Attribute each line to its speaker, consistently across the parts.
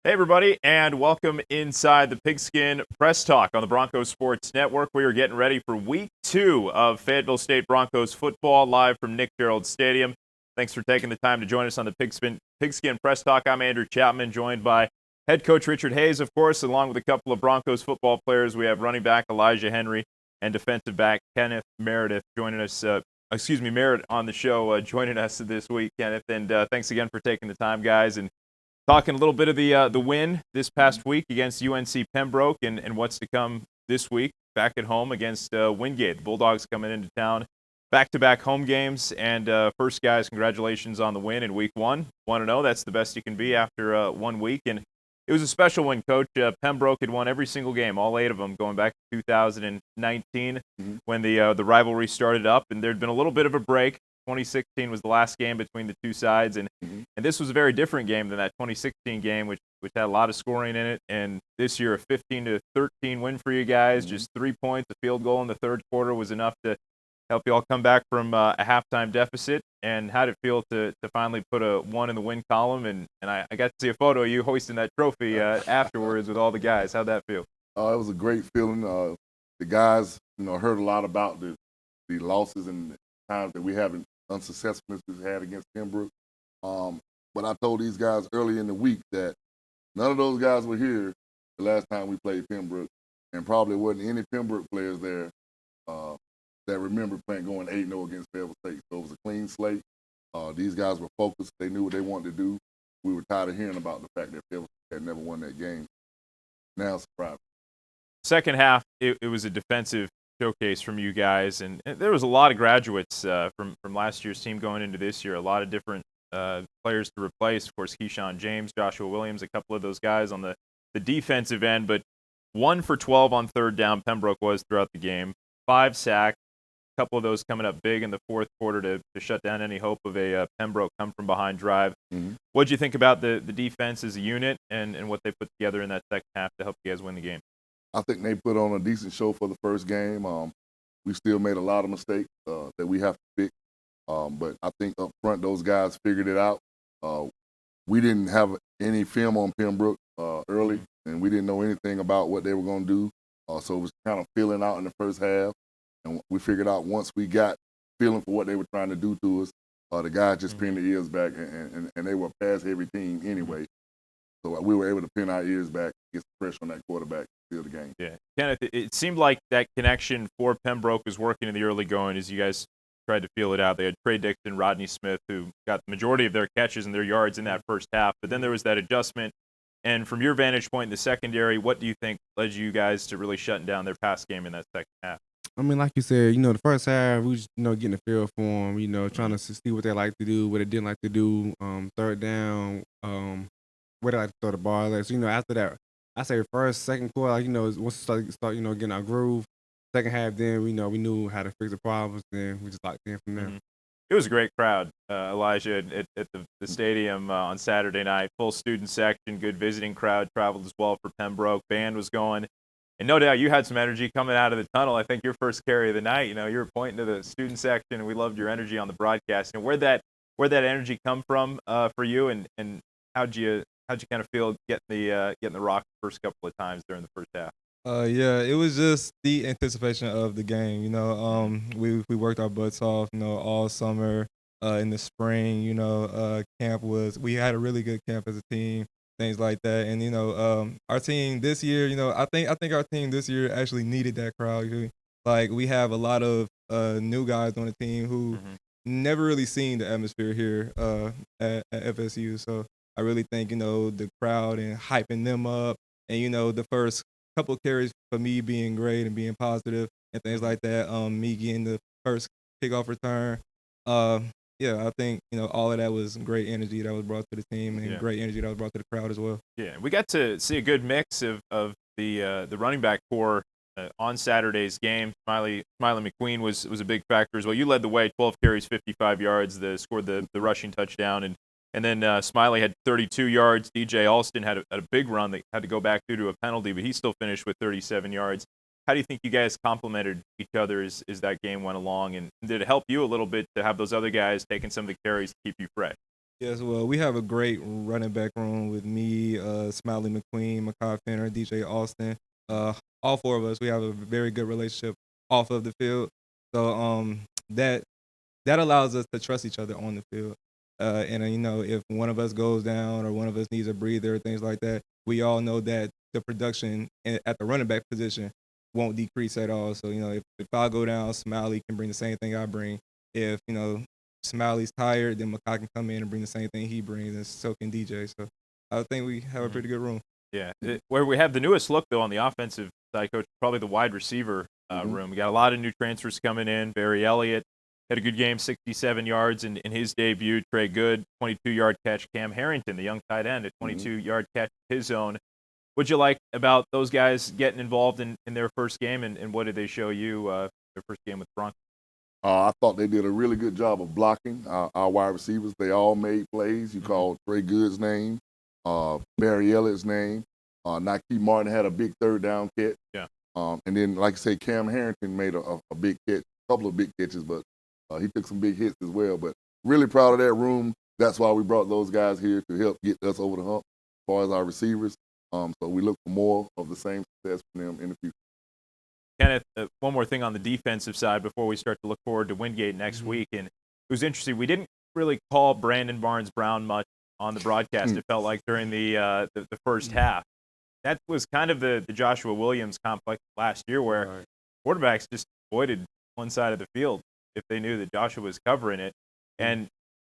Speaker 1: Hey, everybody, and welcome inside the Pigskin Press Talk on the Broncos Sports Network. We are getting ready for week 2 of Fayetteville State Broncos football live from Nick Gerald Stadium. Thanks for taking the time to join us on the Pigskin Press Talk. I'm Andrew Chapman, joined by head coach Richard Hayes, of course, along with a couple of Broncos football players. We have running back Ellijah Henry and defensive back Kenneth Merritt joining us. Merritt on the show joining us this week, Kenneth. And thanks again for taking the time, guys. And talking a little bit of the win this past week against UNC Pembroke and what's to come this week back at home against Wingate. The Bulldogs coming into town, back-to-back home games. And first, guys, congratulations on the win in week 1. 1-0, that's the best you can be after 1 week. And it was a special win, Coach. Pembroke had won every single game, all 8 of them, going back to 2019 when the rivalry started up. And there'd been a little bit of a break. 2016 was the last game between the two sides, and this was a very different game than that 2016 game, which had a lot of scoring in it. And this year, a 15-13 win for you guys. Just 3 points, a field goal in the third quarter was enough to help you all come back from a halftime deficit. And how did it feel to finally put a 1 in the win column? And I got to see a photo of you hoisting that trophy afterwards with all the guys. How'd that feel?
Speaker 2: It was a great feeling. The guys, heard a lot about the losses and the times that we haven't unsuccessfulness we've had against Pembroke. But I told these guys early in the week that none of those guys were here the last time we played Pembroke, and probably wasn't any Pembroke players there that remember going 8-0 against Fayetteville State. So it was a clean slate. These guys were focused. They knew what they wanted to do. We were tired of hearing about the fact that Fayetteville State had never won that game. Now it's a problem.
Speaker 1: Second half, it was a defensive showcase from you guys, and there was a lot of graduates from last year's team going into this year. A lot of different players to replace. Of course, Keyshawn James, Joshua Williams, a couple of those guys on the defensive end. But 1 for 12 on third down, Pembroke was throughout the game. 5 sacks, a couple of those coming up big in the fourth quarter to shut down any hope of a Pembroke come-from-behind drive. What did you think about the defense as a unit and what they put together in that second half to help you guys win the game?
Speaker 2: I think they put on a decent show for the first game. We still made a lot of mistakes that we have to fix. But I think up front, those guys figured it out. We didn't have any film on Pembroke early, and we didn't know anything about what they were going to do. So it was kind of feeling out in the first half. And we figured out once we got feeling for what they were trying to do to us, the guys just pinned their ears back, and they were a pass-heavy team anyway. So we were able to pin our ears back, get some pressure on that quarterback, seal the game.
Speaker 1: Yeah, Kenneth, it seemed like that connection for Pembroke was working in the early going as you guys tried to feel it out. They had Trey Dixon, Rodney Smith, who got the majority of their catches and their yards in that first half. But then there was that adjustment. And from your vantage point in the secondary, what do you think led you guys to really shutting down their pass game in that second half?
Speaker 3: I mean, like you said, the first half, we was, getting a feel for them, trying to see what they like to do, what they didn't like to do, third down, where they like to throw the ball. Like, so, after that, I say first, second quarter, once we start, getting our groove. Second half, then we knew how to fix the problems. Then we just locked in from there.
Speaker 1: It was a great crowd, Ellijah, at the stadium on Saturday night. Full student section, good visiting crowd, traveled as well for Pembroke. Band was going. And no doubt you had some energy coming out of the tunnel. I think your first carry of the night, you were pointing to the student section, and we loved your energy on the broadcast. And where'd that energy come from for you, and how'd you kind of feel getting the rock the first couple of times during the first half?
Speaker 4: Yeah, it was just the anticipation of the game. We worked our butts off, all summer. In the spring, we had a really good camp as a team, things like that. And our team this year, I think our team this year actually needed that crowd. Like, we have a lot of new guys on the team who never really seen the atmosphere here at FSU. So I really think the crowd and hyping them up, and the first couple of carries for me being great and being positive and things like that. Me getting the first kickoff return. Yeah, I think all of that was great energy that was brought to the team, and great energy that was brought to the crowd as well.
Speaker 1: Yeah, we got to see a good mix of the running back core on Saturday's game. Smiley McQueen was a big factor as well. You led the way, 12 carries, 55 yards. Scored the rushing touchdown, and then Smiley had 32 yards. DJ Alston had a big run that had to go back due to a penalty, but he still finished with 37 yards. How do you think you guys complemented each other as that game went along? And did it help you a little bit to have those other guys taking some of the carries to keep you fresh?
Speaker 4: Yes, well, we have a great running back room with me, Smiley McQueen, Makai Fenner, DJ Austin. All four of us, we have a very good relationship off of the field. So that allows us to trust each other on the field. If one of us goes down or one of us needs a breather, things like that, we all know that the production at the running back position won't decrease at all. So, if I go down, Smiley can bring the same thing I bring. If, Smiley's tired, then Makai can come in and bring the same thing he brings, and so can DJ. So I think we have a pretty good room.
Speaker 1: Yeah. Where we have the newest look, though, on the offensive side, Coach, probably the wide receiver room. We got a lot of new transfers coming in. Ellijah had a good game, 67 yards in his debut. Trey Good, 22-yard catch. Cam Harrington, the young tight end, a 22-yard catch of his own. What'd you like about those guys getting involved in their first game, and what did they show you their first game with Broncos?
Speaker 2: I thought they did a really good job of blocking our wide receivers. They all made plays. You called Trey Good's name, Barry Elliott's name. Nike Martin had a big third down catch.
Speaker 1: Yeah.
Speaker 2: And then, like I say, Cam Harrington made a big catch, a couple of big catches, but he took some big hits as well. But really proud of that room. That's why we brought those guys here to help get us over the hump as far as our receivers. So we look for more of the same success from them in the future.
Speaker 1: Kenneth, one more thing on the defensive side before we start to look forward to Wingate next week. And it was interesting. We didn't really call Brandon Barnes-Brown much on the broadcast, it felt like, during the first half. That was kind of the Joshua Williams complex last year, where quarterbacks just avoided one side of the field if they knew that Joshua was covering it. And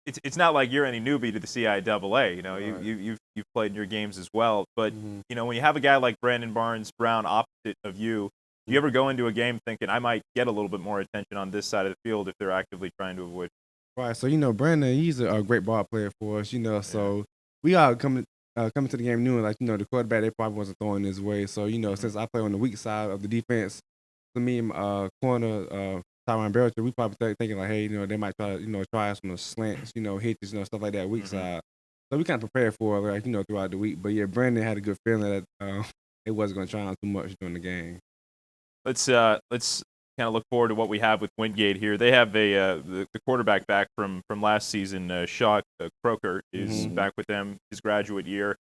Speaker 1: it's not like you're any newbie to the CIAA. You've played in your games as well. But when you have a guy like Brandon Barnes-Brown opposite of you, do you ever go into a game thinking I might get a little bit more attention on this side of the field if they're actively trying to avoid?
Speaker 3: Right. So Brandon, he's a great ball player for us. So we are coming to the game knowing the quarterback, they probably wasn't throwing his way. So since I play on the weak side of the defense, to me, corner Tyron Barrett, we probably thinking like, hey, they might try some slants, hitches, stuff like that, weak side. So we kind of prepared for it, throughout the week. But yeah, Brandon had a good feeling that it wasn't going to try on too much during the game.
Speaker 1: Let's kind of look forward to what we have with Wingate here. They have the quarterback back from last season. Shaw Croker is back with them, his graduate year.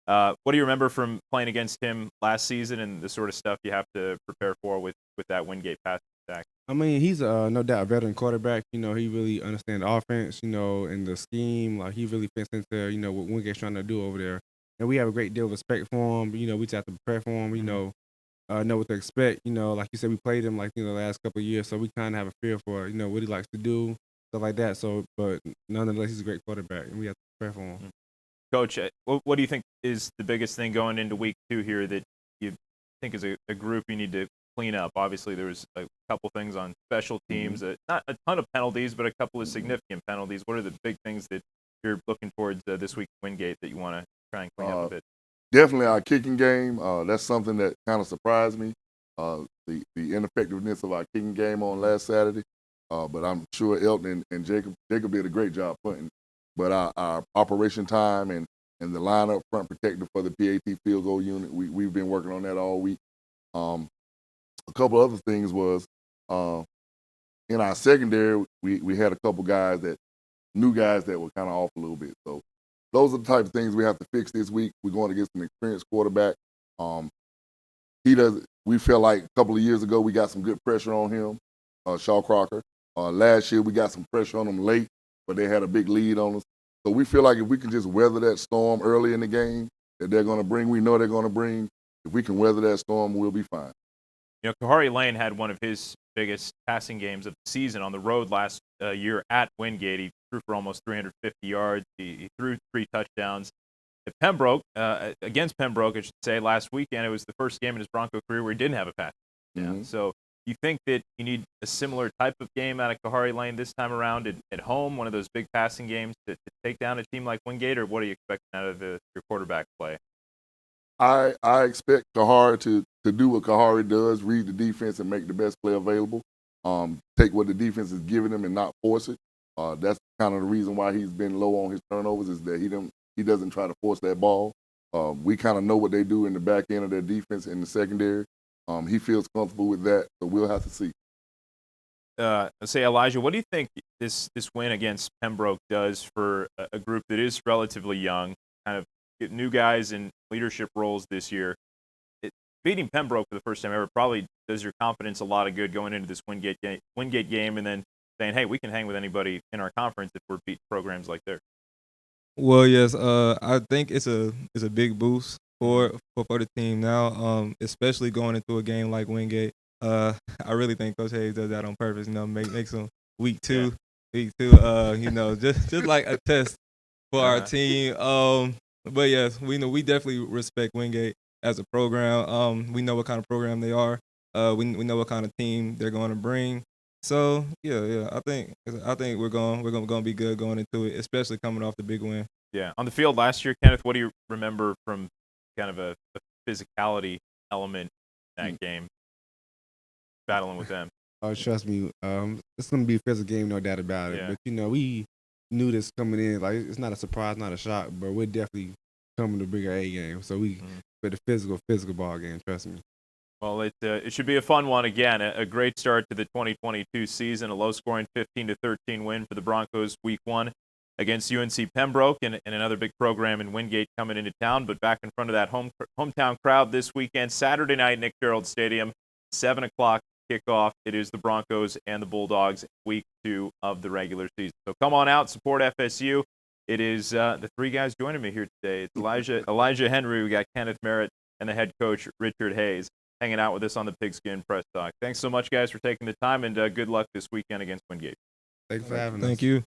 Speaker 1: What do you remember from playing against him last season and the sort of stuff you have to prepare for with that Wingate passing attack?
Speaker 3: I mean, he's no doubt a veteran quarterback. He really understands the offense, and the scheme. Like, he really fits into, what Wingate's trying to do over there. And we have a great deal of respect for him. We just have to prepare for him, know what to expect. Like you said, we played him the last couple of years, so we kind of have a feel for what he likes to do, stuff like that. So, but nonetheless, he's a great quarterback, and we have to prepare for him.
Speaker 1: Coach, what do you think is the biggest thing going into week 2 here that you think as a group you need to clean up? Obviously, there was a couple things on special teams, not a ton of penalties, but a couple of significant penalties. What are the big things that you're looking towards this week at Wingate that you want to try and clean up a bit?
Speaker 2: Definitely our kicking game. That's something that kind of surprised me, the ineffectiveness of our kicking game on last Saturday. But I'm sure Elton and Jacob did a great job punting. But our operation time and the line up front protector for the PAT field goal unit, we've been working on that all week. A couple other things was in our secondary, we had a couple new guys that were kind of off a little bit. So those are the type of things we have to fix this week. We're going to get some experienced quarterback. We felt like a couple of years ago we got some good pressure on him, Shaw Crocker. Last year we got some pressure on them late, but they had a big lead on us. So we feel like if we can just weather that storm early in the game that they're going to bring, we know they're going to bring. If we can weather that storm, we'll be fine.
Speaker 1: Kahari Lane had one of his biggest passing games of the season on the road last year at Wingate. He threw for almost 350 yards. He threw 3 touchdowns. At Pembroke, against Pembroke, I should say, last weekend, it was the first game in his Bronco career where he didn't have a pass. So you think that you need a similar type of game out of Kahari Lane this time around at home, one of those big passing games to take down a team like Wingate, or what are you expecting out of your quarterback play?
Speaker 2: I expect Kahari to do what Kahari does, read the defense and make the best play available. Take what the defense is giving him and not force it. That's kind of the reason why he's been low on his turnovers, is that he doesn't try to force that ball. We kind of know what they do in the back end of their defense in the secondary. He feels comfortable with that, so we'll have to see.
Speaker 1: say, Ellijah, what do you think this win against Pembroke does for a group that is relatively young, kind of get new guys in leadership roles this year? Beating Pembroke for the first time ever probably does your confidence a lot of good going into this Wingate game, and then saying, hey, we can hang with anybody in our conference if we're beating programs like theirs.
Speaker 4: Well, yes, I think it's a big boost for the team now, especially going into a game like Wingate. I really think Coach Hayes does that on purpose. You know, makes them week two, you know, just like a test for our team. But yes, we definitely respect Wingate as a program. We know what kind of program they are. We know what kind of team they're going to bring. So yeah, I think we're going to be good going into it, especially coming off the big win.
Speaker 1: Yeah, on the field last year, Kenneth, what do you remember from kind of a physicality element in that game, battling with them?
Speaker 3: Oh, trust me, it's gonna be a physical game, no doubt about it.
Speaker 1: Yeah.
Speaker 3: But you know, we knew this coming in. Like, it's not a surprise, not a shock, but we're definitely coming to bring our A game. So we for the physical ball game. Trust me.
Speaker 1: Well, it should be a fun one again. A great start to the 2022 season. A low-scoring 15-13 win for the Broncos Week 1 against UNC Pembroke and another big program in Wingate coming into town. But back in front of that hometown crowd this weekend, Saturday night, Nick Gerald Stadium, 7 o'clock kickoff. It is the Broncos and the Bulldogs Week 2 of the regular season. So come on out, support FSU. It is the three guys joining me here today. It's Ellijah Henry. We got Kenneth, Merritt, and the head coach, Richard Hayes, hanging out with us on the Pigskin Press Talk. Thanks so much, guys, for taking the time, and good luck this weekend against Wingate.
Speaker 3: Thanks for having us.
Speaker 4: Thank you.